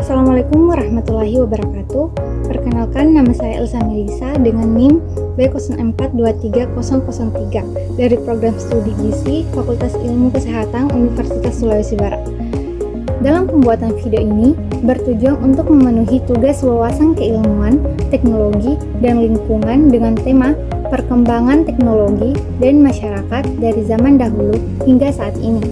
Assalamualaikum warahmatullahi wabarakatuh. Perkenalkan, nama saya Elsa Melisa dengan NIM B04233003 dari program studi gizi Fakultas Ilmu Kesehatan Universitas Sulawesi Barat. Dalam pembuatan video ini bertujuan untuk memenuhi tugas wawasan keilmuan, teknologi, dan lingkungan dengan tema perkembangan teknologi dan masyarakat dari zaman dahulu hingga saat ini.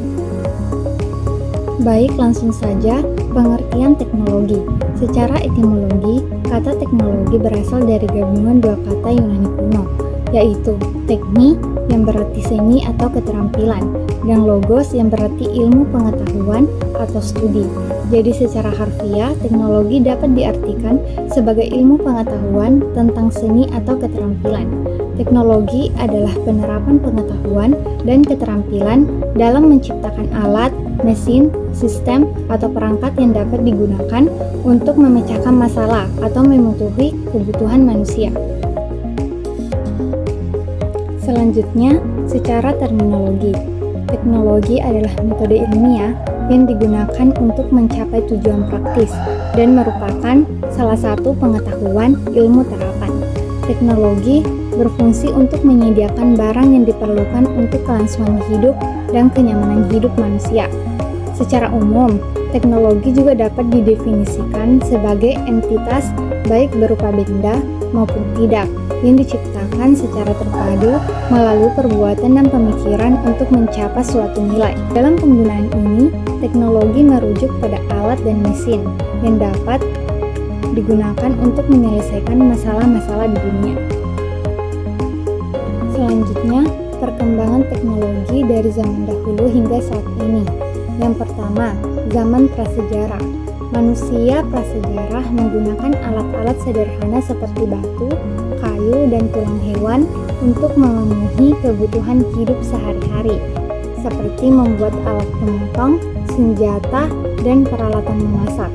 Baik, langsung saja pengertian teknologi. Secara etimologi, kata teknologi berasal dari gabungan dua kata Yunani kuno, yaitu tekni yang berarti seni atau keterampilan, dan logos yang berarti ilmu pengetahuan atau studi. Jadi secara harfiah, teknologi dapat diartikan sebagai ilmu pengetahuan tentang seni atau keterampilan. Teknologi adalah penerapan pengetahuan dan keterampilan dalam menciptakan alat, mesin, sistem, atau perangkat yang dapat digunakan untuk memecahkan masalah atau memenuhi kebutuhan manusia. Selanjutnya, secara terminologi. Teknologi adalah metode ilmiah yang digunakan untuk mencapai tujuan praktis dan merupakan salah satu pengetahuan ilmu terapan. Teknologi berfungsi untuk menyediakan barang yang diperlukan untuk kelangsungan hidup dan kenyamanan hidup manusia. Secara umum, teknologi juga dapat didefinisikan sebagai entitas baik berupa benda maupun tidak yang diciptakan secara terpadu melalui perbuatan dan pemikiran untuk mencapai suatu nilai. Dalam penggunaan ini, teknologi merujuk pada alat dan mesin yang dapat digunakan untuk menyelesaikan masalah-masalah di dunia. Selanjutnya, perkembangan teknologi dari zaman dahulu hingga saat ini. Yang pertama, zaman prasejarah. Manusia prasejarah menggunakan alat-alat sederhana seperti batu, kayu, dan tulang hewan untuk memenuhi kebutuhan hidup sehari-hari, seperti membuat alat pemotong, senjata, dan peralatan memasak.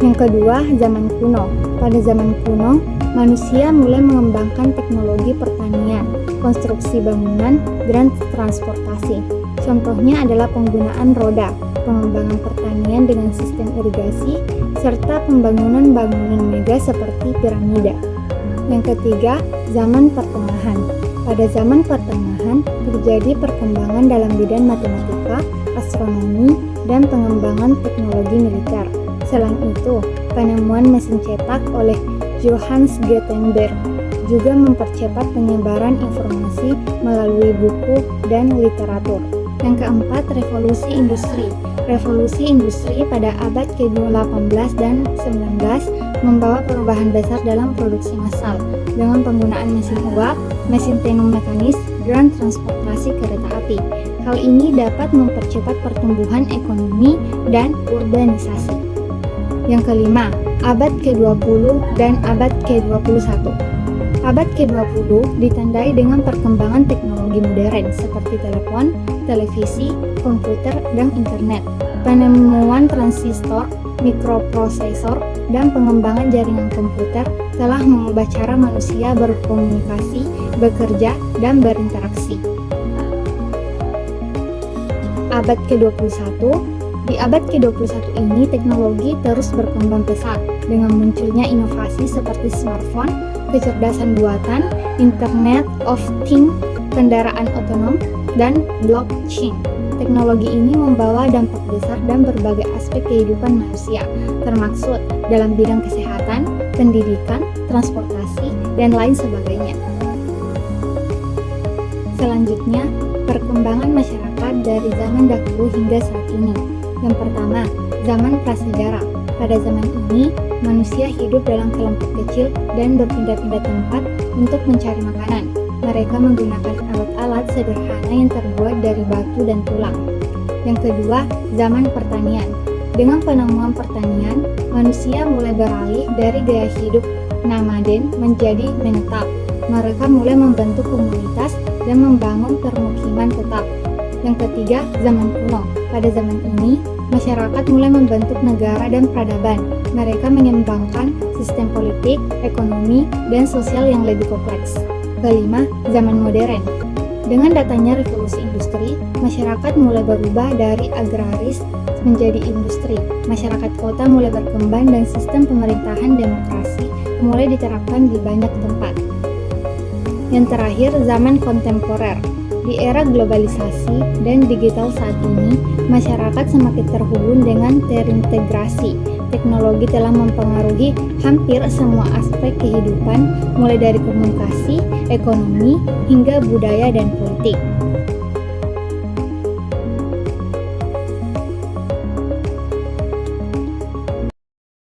Yang kedua, zaman kuno. Pada zaman kuno, manusia mulai mengembangkan teknologi pertanian, konstruksi bangunan, dan transportasi. Contohnya adalah penggunaan roda, pengembangan pertanian dengan sistem irigasi, serta pembangunan bangunan mega seperti piramida. Yang ketiga, zaman pertengahan. Pada zaman pertengahan, terjadi perkembangan dalam bidang matematika, astronomi, dan pengembangan teknologi militer. Selain itu, penemuan mesin cetak oleh Johannes Gutenberg juga mempercepat penyebaran informasi melalui buku dan literatur. Yang keempat, revolusi industri. Revolusi industri pada abad ke-18 dan 19 membawa perubahan besar dalam produksi massal dengan penggunaan mesin uap, mesin tenun mekanis, dan transportasi kereta api. Hal ini dapat mempercepat pertumbuhan ekonomi dan urbanisasi. Yang kelima, abad ke-20 dan abad ke-21. Abad ke-20 ditandai dengan perkembangan teknologi modern seperti telepon, televisi, komputer, dan internet. Penemuan transistor, mikroprosesor, dan pengembangan jaringan komputer telah mengubah cara manusia berkomunikasi, bekerja, dan berinteraksi. Abad ke-21. Di abad ke-21 ini, teknologi terus berkembang pesat dengan munculnya inovasi seperti smartphone, kecerdasan buatan, Internet of Things, kendaraan otonom, dan blockchain. Teknologi ini membawa dampak besar dan berbagai aspek kehidupan manusia, termasuk dalam bidang kesehatan, pendidikan, transportasi, dan lain sebagainya. Selanjutnya, perkembangan masyarakat dari zaman dahulu hingga saat ini. Yang pertama, zaman prasejarah. Pada zaman ini, manusia hidup dalam kelompok kecil dan berpindah-pindah tempat untuk mencari makanan. Mereka menggunakan alat-alat sederhana yang terbuat dari batu dan tulang. Yang kedua, zaman pertanian. Dengan penemuan pertanian, manusia mulai beralih dari gaya hidup nomaden menjadi menetap. Mereka mulai membentuk komunitas dan membangun permukiman tetap. Yang ketiga, zaman kuno. Pada zaman ini, masyarakat mulai membentuk negara dan peradaban. Mereka mengembangkan sistem politik, ekonomi, dan sosial yang lebih kompleks. Kelima, zaman modern. Dengan datangnya revolusi industri, masyarakat mulai berubah dari agraris menjadi industri. Masyarakat kota mulai berkembang dan sistem pemerintahan demokrasi mulai diterapkan di banyak tempat. Yang terakhir, zaman kontemporer. Di era globalisasi dan digital saat ini, masyarakat semakin terhubung dengan terintegrasi. Teknologi telah mempengaruhi hampir semua aspek kehidupan, mulai dari komunikasi, ekonomi, hingga budaya dan politik.